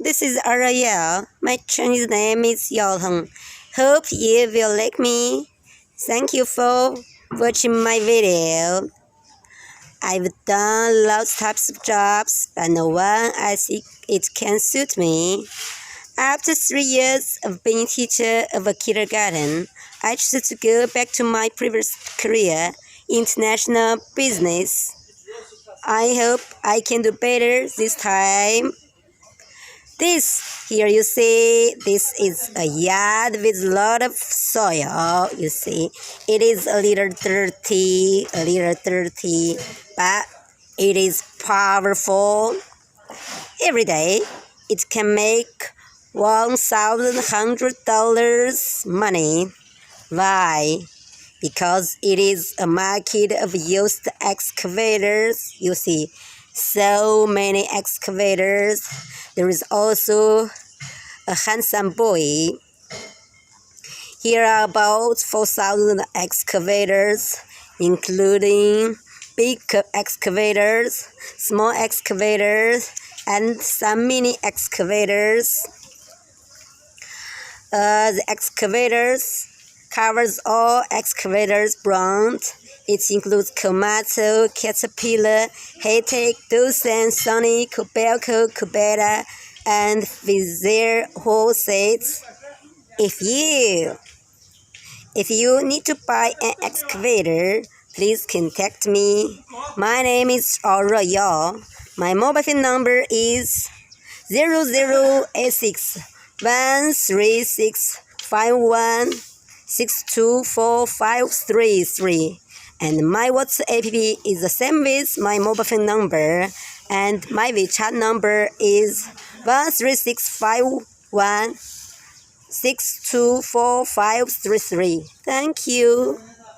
this is Araya. My Chinese name is Yao Heng. Hope you will like me. Thank you for watching my video. I've done lots of types of jobs, but no one I think it can suit me. After 3 years of being teacher of a kindergarten, I chose to go back to my previous career, international business. I hope I can do better this time. Here you see, this is a yard with a lot of soil. You see, it is a little dirty, but it is powerful. Every day, it can make $1,100 money. Why? Because it is a market of used excavators. You see, so many excavators. There is also a handsome boy. Here are about 4,000 excavators, including big excavators, small excavators, and some mini excavators. The excavators covers all excavators brand. It includes Komatsu, Caterpillar, Haytech, Doosan, Sony, Kobelco, Kubota, and with their whole sets. If you need to buy an excavator, please contact me. My name is Araya. My mobile phone number is 0086 136 51624533, and my WhatsApp app is the same with my mobile phone number, and my WeChat number is 13651624533. Thank you.